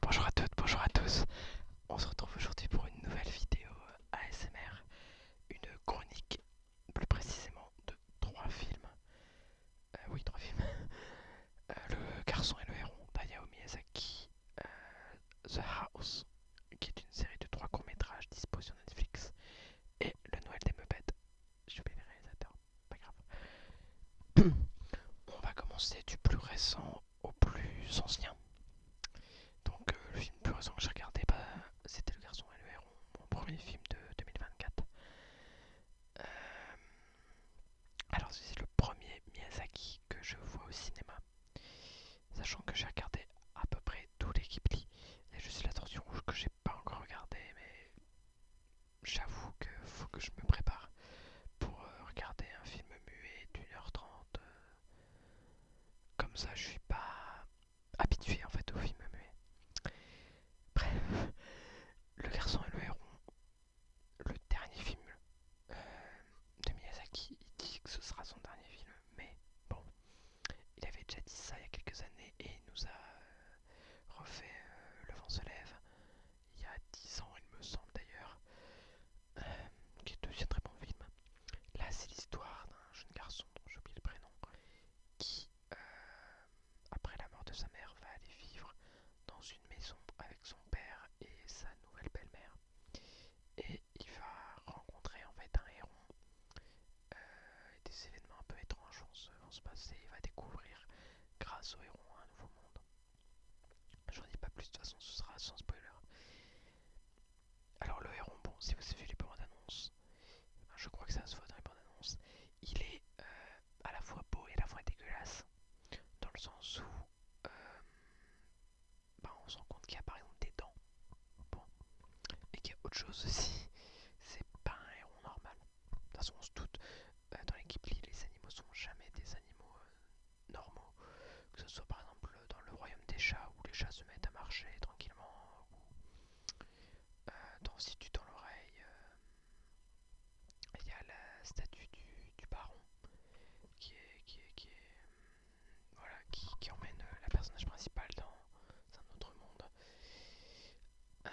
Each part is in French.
Bonjour à toutes, bonjour à tous. On se retrouve aujourd'hui pour une nouvelle vidéo ASMR, une chronique, plus précisément de trois films. Oui, trois films. Le garçon et le héron d'Hayao Miyazaki, The House, qui est une série de trois courts-métrages dispo sur Netflix, et Le Noël des Meubettes. J'ai oublié les réalisateurs, pas grave. On va commencer du plus récent au plus ancien. Donc le film le plus récent que j'ai regardé, c'était Le Garçon et le Héron, mon premier film de 2024. Euh, alors c'est le premier Miyazaki que je vois au cinéma, sachant que j'ai regardé à peu près tous les Ghibli. Il y a juste La Tortue Rouge que j'ai pas encore regardé, mais j'avoue qu'il faut que je me prépare pour regarder un film muet d'1h30. Comme ça je suis pas habitué en fait au film muet. Bref, Le Garçon et le Héron, le dernier film euh, de Miyazaki, il dit que ce sera son dernier film, mais bon, il avait déjà dit ça il y a quelques années et il nous a refait Le vent se lève il y a 10 ans, il me semble d'ailleurs, qui est aussi un très bon film. Là, c'est l'histoire d'un jeune garçon dont j'ai oublié le prénom qui, après la mort de sa mère, va aller vivre dans une maison avec son père et sa nouvelle belle-mère. Et il va rencontrer en fait un héron. Des événements un peu étranges vont se passer. Il va découvrir, grâce au héron, un nouveau monde. J'en dis pas plus, de toute façon, ce sera sans spoiler. Alors, le héron, bon, si vous avez vu les bandes annonces, je crois que ça se voit dans les bandes annonces, il est à la fois beau et à la fois dégueulasse. Dans le sens où on se rend compte qu'il y a par exemple des dents. Bon. Et qu'il y a autre chose aussi. C'est pas un héron normal. De toute façon, on se doute, dans les Ghibli, les animaux sont jamais des animaux normaux. Que ce soit par exemple dans le royaume des chats où les chats se mettent à marcher tranquillement, ou dans Si tu tends l'oreille, il y a la statue du baron qui emmène la personnage principale dans un autre monde. Euh,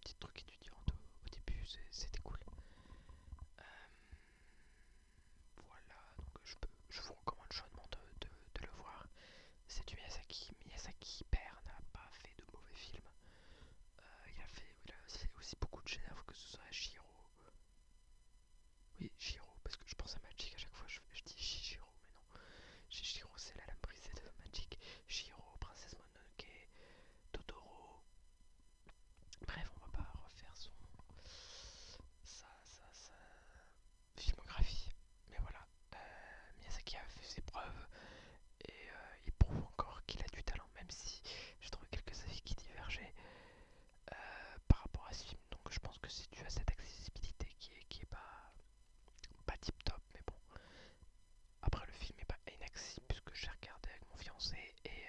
petite truc étudiante au début, c'était cool. Euh, voilà, donc je vous recommande chaudement de le voir. C'est du Miyazaki. Miyazaki père n'a pas fait de mauvais films. Il a fait aussi beaucoup de chefs-d'œuvre, que ce soit Shiro. Oui, Shiro, parce que je pense à Magic à chaque fois, je dis Shihiro, mais non. Shihiro, c'est la lame brisée de Magic. Shiro, Princesse Mononoke, Totoro. Bref, on va pas refaire sa filmographie. Mais voilà, Miyazaki a fait ses preuves et il prouve encore qu'il a du talent, même si j'ai trouvé quelques avis qui divergeaient par rapport à ce film. Donc je pense que c'est dû à cette accessibilité qui est pas tip top, mais bon. Après, le film est pas inaccessible puisque j'ai regardé avec mon fiancé et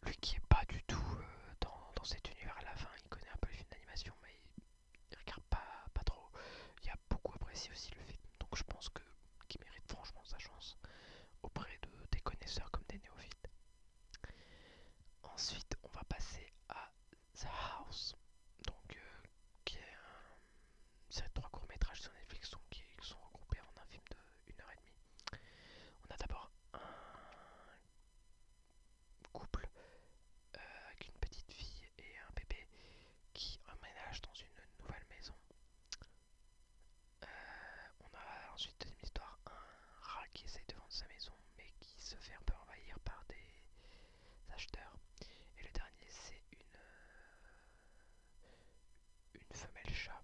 lui qui est pas du tout dans cet univers à la fin, il connaît un peu les films d'animation, mais il regarde pas trop. Il a beaucoup apprécié aussi le film, donc je pense que qu'il mérite franchement sa chance auprès des connaisseurs comme des néophytes. Ensuite, on va passer à The House, donc qui est une série de 3 courts-métrages sur Netflix qui sont regroupés en un film de 1h30. On a d'abord un couple avec une petite fille et un bébé qui emménage dans une nouvelle maison. On a ensuite, deuxième histoire, un rat qui essaye de vendre sa maison mais qui se fait un peu envahir par des acheteurs. Et le dernier, c'est une femelle chat,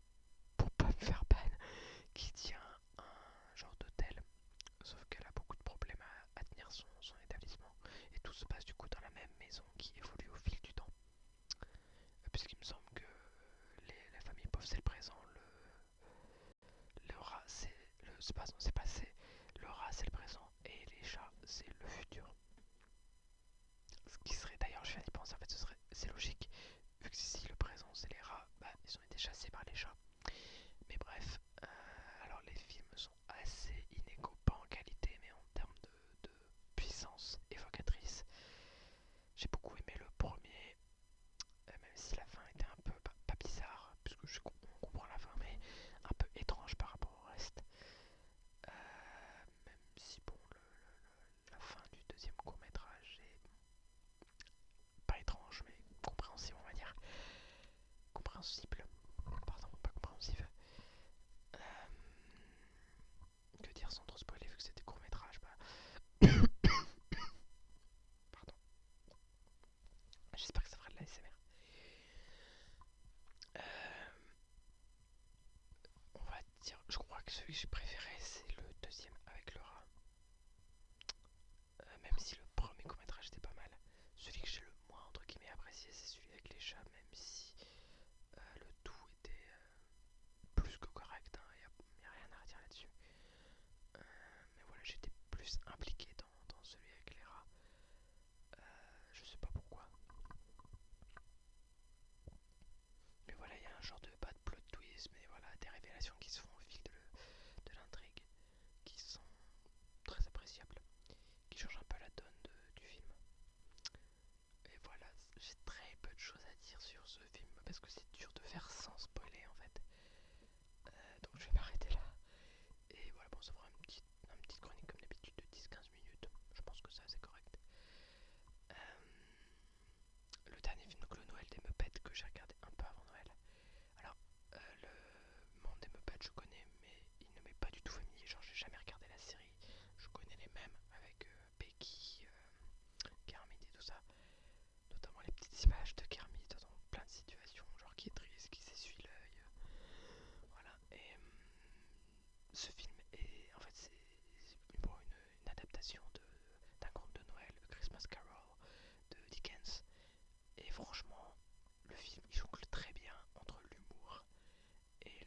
pour pas me faire peine, qui tient un genre d'hôtel. Sauf qu'elle a beaucoup de problèmes à tenir son établissement. Et tout se passe du coup dans la même maison qui évolue au fil du temps. Puisqu'il me semble que la famille pauvre c'est le présent, le rat c'est passé, le rat c'est le présent et les chats c'est le futur. Ce qui serait d'ailleurs, je viens d'y penser, en fait c'est logique, vu que si le présent c'est les rats, bah ils ont été chassés par les chats. Mais bref, alors les films sont assez inégaux, pas en qualité mais en termes de puissance évocatrice. J'ai beaucoup aimé le premier, même si la fin était un peu, pas bizarre, puisque on comprend la fin, mais un peu étrange par rapport au reste. Même si bon, la fin du deuxième court métrage est pas étrange, mais compréhensible, on va dire. Compréhensible, pardon, pas compréhensive. Euh, que dire sans trop spoiler vu que c'était court métrage, bah... Pardon. J'espère que ça fera de la l'ASMR. On va dire, je crois que celui que j'ai préféré c'est le deuxième avec le rat. Même si le premier court métrage était pas mal. Celui que j'ai le moins entre guillemets apprécié c'est celui avec les chats, même si le tout était plus que correct, hein, y a rien à redire là-dessus. Mais voilà, j'étais plus impliqué dans celui avec les rats. Je sais pas pourquoi. Mais voilà, il y a un genre de pas de plot twist, mais voilà, des révélations qui se font au fil de l'intrigue, qui sont très appréciables, qui changent un peu la donne du film. Et voilà, j'ai très peu de choses à dire sur ce film, parce que c'est dur de faire sans spoiler en fait. Donc je vais m'arrêter là. Et voilà, bon, ça fera une petite chronique comme d'habitude de 10-15 minutes. Je pense que ça c'est correct. Euh, le dernier film de Noël des Muppets que j'ai regardé un peu avant Noël. Alors, le monde des Muppets je connais, mais il ne m'est pas du tout familier. Genre, j'ai jamais regardé la série. Je connais les mêmes avec Becky, Kermit et tout ça. Notamment les petites images de Kermit dans plein de situations, genre qui est triste, qui s'essuie l'œil. Voilà. Et ce film est en fait c'est bon, une adaptation d'un conte de Noël, Christmas Carol de Dickens. Et franchement, le film il jongle très bien entre l'humour et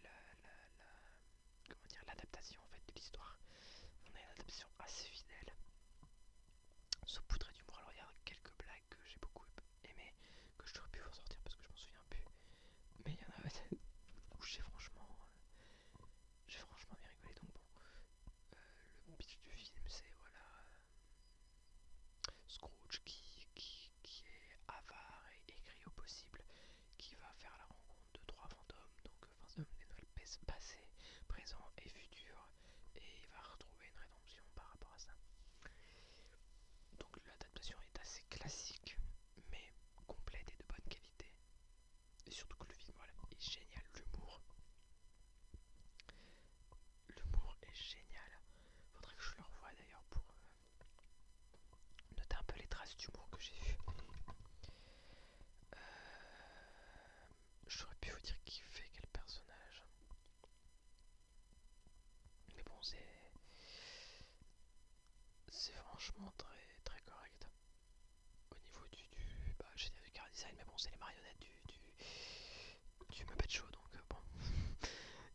Muppet Show, donc bon, il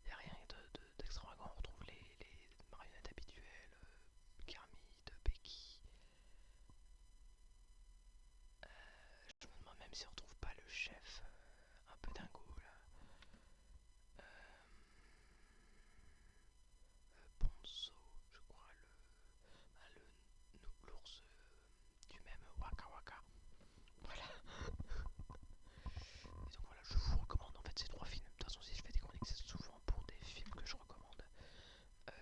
n'y a rien d'extravagant. On retrouve les marionnettes habituelles, Kermit, Becky. Je me demande même si on retrouve pas le chef un peu dingo là. Euh, Bonzo, je crois, l'ours du même Waka Waka. Voilà. Et donc voilà, je vous recommande en fait ces trois films. De toute façon, si je fais des chroniques, c'est souvent pour des films que je recommande.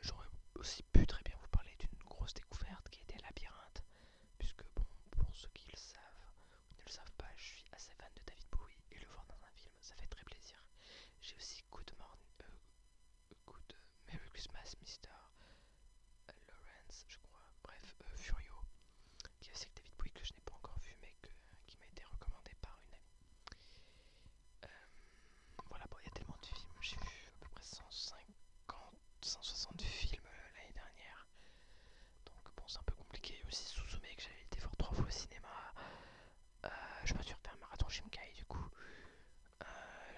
J'aurais aussi pu très bien vous parler d'une grosse découverte qui était Labyrinthe, puisque bon, pour ceux qui le savent ou ne le savent pas, je suis assez fan de David Bowie et le voir dans un film, ça fait très plaisir. J'ai aussi Good Merry Christmas, Mr. Lawrence, je crois. Bref, Furio, qui est aussi avec David Bowie que je n'ai pas encore vu, mais qui m'a été recommandé par une amie. Euh, voilà, bon, il y a tellement de films. J'ai vu à peu près 150, 160 films l'année dernière. Donc bon, c'est un peu compliqué. Aussi Suzume que j'avais été voir 3 fois au cinéma. Je me suis refait un marathon Shinkai du coup.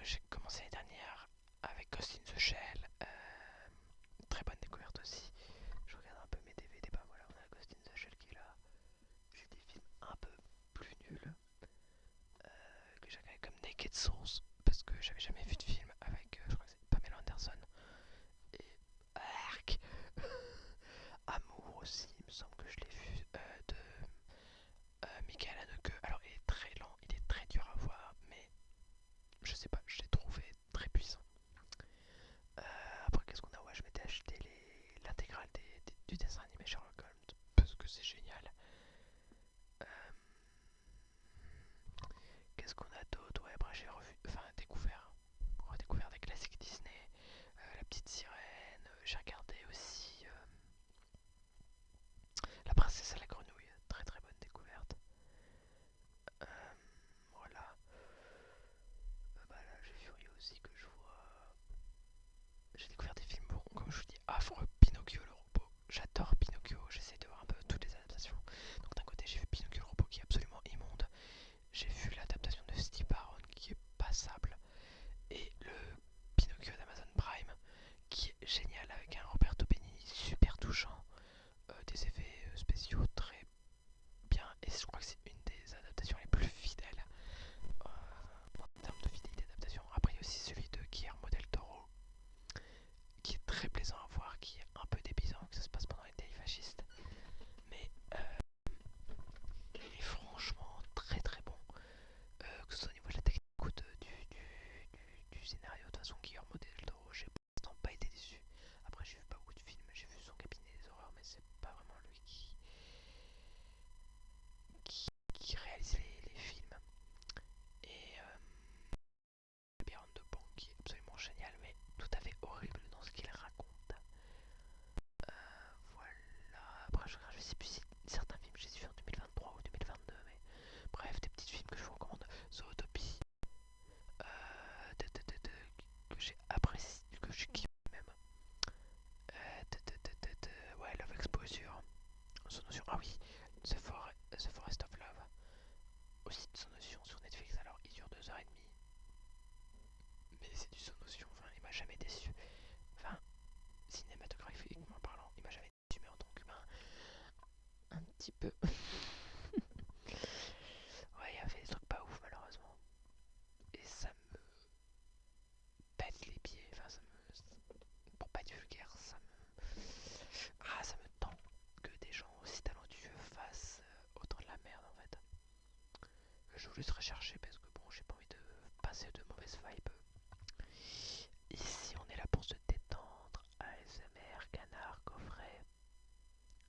J'ai commencé l'année dernière avec Ghost in the Shell. Très bonne découverte aussi. Je regarde un peu mes DVD. Bah voilà, on a Ghost in the Shell qui est là. J'ai des films un peu plus nuls que j'ai regardé comme Naked Souls parce que j'avais jamais vu de film avec, je crois que c'est Pamela Anderson et Arc. Amour aussi, il me semble que je l'ai vu de Michael Haneke. Alors il est très lent, il est très dur à voir, mais je sais pas, je l'ai trouvé très puissant. Après qu'est-ce qu'on a? Ouais, je m'étais acheté l'intégrale du dessin animé Sherlock Holmes parce que c'est génial. Euh, Qu'est-ce qu'on a d'autre? Ouais, après j'ai revu, enfin redécouvert des classiques Disney, La Petite Sirène, j'ai regardé aussi La Princesse à la Grenouille, très très bonne découverte. Euh, voilà. Bah là j'ai Furio aussi que je vois. J'ai découvert des films bon, comme je vous dis, affreux. Pinocchio le robot. J'adore Pinocchio, j'essaie de voir un peu toutes les adaptations. Donc d'un côté j'ai vu Pinocchio le robot qui est absolument immonde. J'ai vu l'adaptation de Steve Barron qui est passable. Et le Pinocchio d'Amazon Prime qui est génial avec un Roberto Benigni super touchant. Des effets spéciaux très bien. Et je crois que c'est une des adaptations les plus fidèles en termes de fidélité d'adaptation. Après il y a aussi celui de Guillermo del Toro qui est très plaisant à voir, qui est un peu dépaysant, que ça se passe pendant les délits fascistes, mais il est franchement très très bon, que ce soit au niveau de la technique ou du scénario. De toute façon, Guillermo del Toro, j'ai pour l'instant pas été déçu. Après, j'ai vu pas beaucoup de films, j'ai vu son cabinet des horreurs, mais c'est pas vraiment lui qui réalise les films. Et Labyrinthe de Pan qui est absolument génial, mais tout à fait horrible dans ce qu'il raconte. Voilà, après je sais plus si certains films je les ai vus en 2023 ou 2022, mais bref, des petits films que je vous recommande. Zootopie, que j'ai apprécié, que j'ai kiffé même. Ouais, Love Exposure, Sans Notion, ah oui, The Forest of Love, aussi de Sans Notion sur Netflix. Alors il dure 2h30, mais c'est du Sans Notion, enfin il m'a jamais déçu. Enfin, cinématographiquement parlant, il m'a jamais déçu, mais en tant qu'humain, un petit peu. Ouais, il y avait des trucs pas ouf malheureusement. Et ça me pète les pieds, enfin pour pas être vulgaire, ça me tend que des gens aussi talentueux fassent autant de la merde en fait. Je vous laisse rechercher parce que bon, j'ai pas envie de passer de mauvaises vibes. Ici, on est là pour se détendre. ASMR, canard, coffret,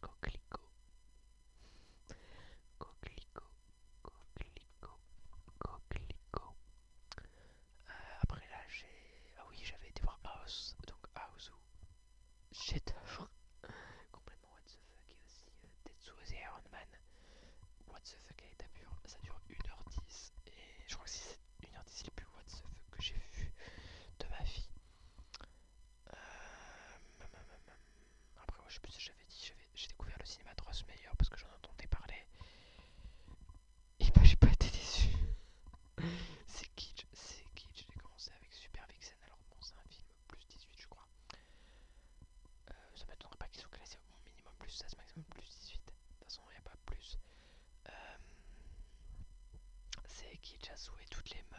coquelicot, coquelicot, coquelicot, coquelicot. Après là, ah oui, j'avais été voir House, donc House ou chef-d'œuvre complètement what the fuck, et aussi Tetsuo the Iron Man. What the fuck à l'état pur, ça dure 1h10 et je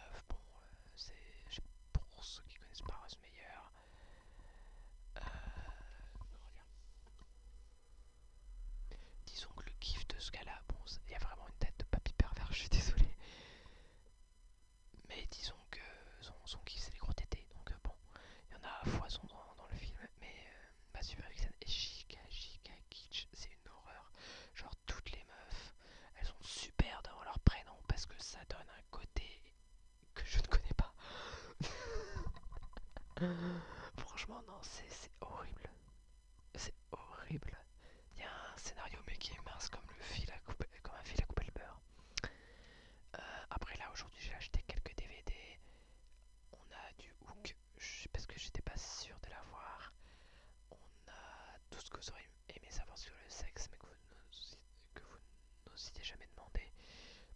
meuf, bon, pour ceux qui connaissent pas Rose Meyer, comment dire, disons que le kiff de ce gars-là, bon, il y a vraiment une tête de papy pervers, je suis désolé, mais disons que son kiff c'est les gros tétés, donc bon, il y en a à foison dans le film, mais ma super vixen est giga kitsch, c'est une horreur. Genre toutes les meufs, elles sont super devant leur prénom parce que ça donne un côté que je ne connais pas. Franchement non, c'est horrible. C'est horrible. Il y a un scénario mais qui est mince comme comme un fil à couper le beurre. Après là aujourd'hui j'ai acheté quelques DVD. On a du Hook parce que j'étais pas sûr de l'avoir. On a tout ce que vous auriez aimé savoir sur le sexe mais que vous n'osiez jamais demandé.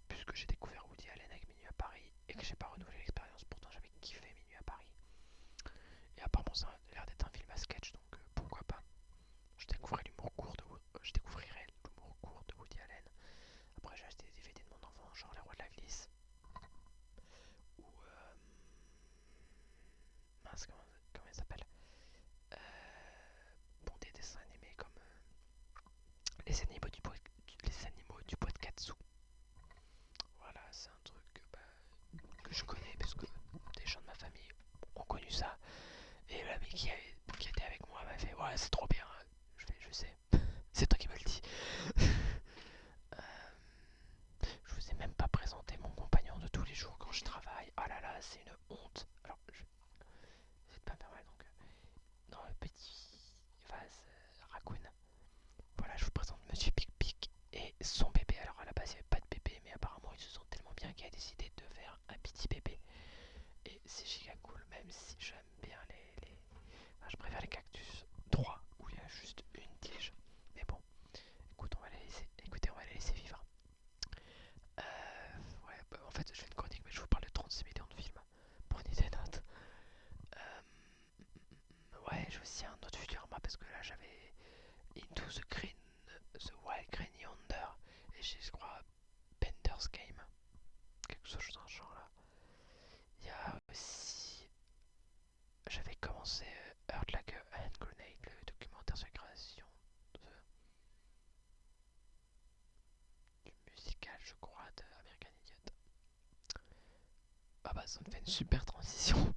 Puisque j'ai découvert Woody Allen avec Minuit à Paris et que j'ai pas renouvelé l'expérience, pourtant j'avais kiffé Minuit à Paris. Et apparemment ça a l'air d'être un film à sketch donc pourquoi pas. Je découvrirai l'humour court de Woody Allen. Après j'ai acheté des DVD de mon enfant, genre Les Rois de la Glisse. Ou mince comment il s'appelle, euh, bon des dessins animés comme les animaux du bois de Katsu. Voilà, c'est un truc que je connais parce que des gens de ma famille ont connu ça. Et l'ami qui était avec moi m'a fait ouais c'est trop bien. Je sais, c'est toi qui me le dis. Euh, je vous ai même pas présenté mon compagnon de tous les jours quand je travaille. Ah là là, c'est une honte. Alors, c'est pas mal donc dans le petit vase raccoon. Voilà, je vous présente Monsieur Pic Pic et son bébé. Alors à la base il n'y avait pas de bébé, mais apparemment ils se sentent tellement bien qu'il a décidé de faire un petit bébé. Et c'est giga cool, même si j'aime bien enfin, je préfère les cactus droits où il y a juste une tige. Mais bon, écoutez, on va les laisser vivre. Ouais, en fait, je fais une chronique, mais je vous parle de 36 millions de films. Prenez des notes. Ouais, j'ai aussi un autre Futurama parce que là j'avais Into the Wild Green Yonder et j'ai, je crois, Bender's Game, quelque chose dans ce genre là. Il y a aussi, j'avais commencé Earth Like a Hand Grenade, le documentaire sur la création du musical, je crois, de American Idiot. Ah bah ça me fait une super transition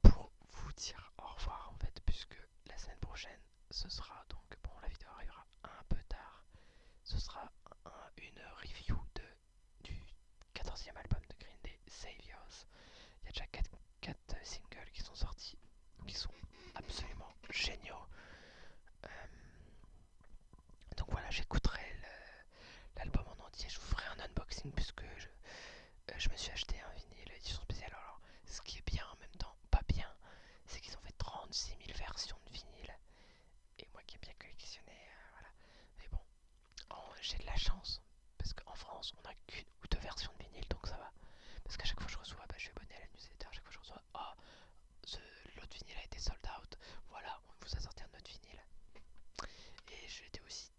pour vous dire au revoir en fait, puisque la semaine prochaine ce sera donc, bon la vidéo arrivera un peu tard, ce sera une review du 14e album de Green Day, Saviors. Il y a déjà 4 singles qui sont sortis, qui sont absolument géniaux. Euh, donc voilà, j'écouterai l'album en entier, je vous ferai un unboxing puisque je me suis acheté un vinyle édition spéciale. Alors, ce qui est bien en même temps, pas bien, c'est qu'ils ont fait 36 000 versions de vinyle. Et moi qui aime bien collectionner, voilà. Mais bon, j'ai de la chance parce qu'en France, on n'a qu'une ou deux versions de vinyle, donc ça va. Parce qu'à chaque fois que je reçois, je suis abonné à la newsletter, à chaque fois que je reçois, l'autre vinyle a été sold out. Voilà, on vous a sorti un autre vinyle. Et j'étais aussi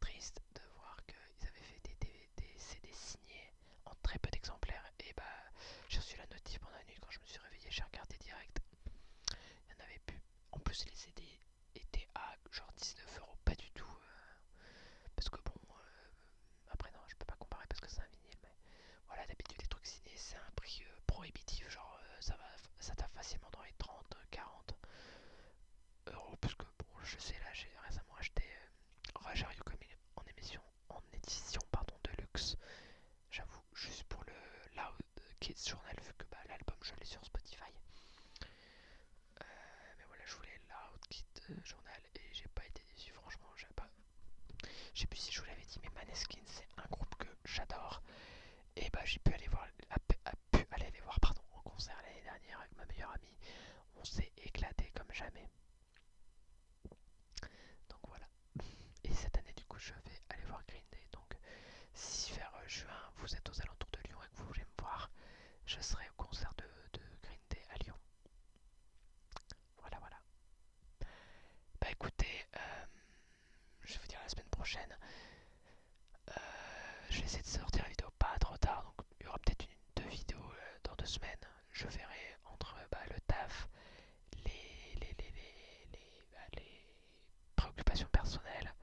triste de voir qu'ils avaient fait des CD signés en très peu d'exemplaires. Et bah, j'ai reçu la notif pendant la nuit quand je me suis réveillé, j'ai regardé direct. Il y en avait plus. En plus, les CD étaient à genre 19 €, pas du tout. Parce que bon, après, non, je peux pas comparer parce que c'est un vinyle, mais voilà, d'habitude, les trucs signés, c'est un prix prohibitif. Genre, ça tape facilement dans les 30-40 € parce que bon je sais là j'ai récemment acheté Roger Yukomi en édition pardon de luxe, j'avoue, juste pour le Loud Kids Journal vu que l'album je l'ai sur Spotify. Mais voilà, je voulais Loud Kids Journal et j'ai pas été déçu, franchement. Je sais plus si je vous l'avais dit, mais Maneskin c'est un groupe que j'adore et j'ai pu aller voir les voir pardon en concert l'année dernière avec ma meilleure amie. On s'est éclaté comme jamais. Donc voilà. Et cette année, du coup, je vais aller voir Green Day. Donc, si vers juin, vous êtes aux alentours de Lyon et que vous voulez me voir, je serai au concert de Green Day à Lyon. Voilà, voilà. Bah écoutez, je vais vous dire la semaine prochaine. Je vais essayer de sortir la vidéo pas trop tard. Donc, il y aura peut-être deux vidéos semaine, je verrai entre le taf, les préoccupations personnelles,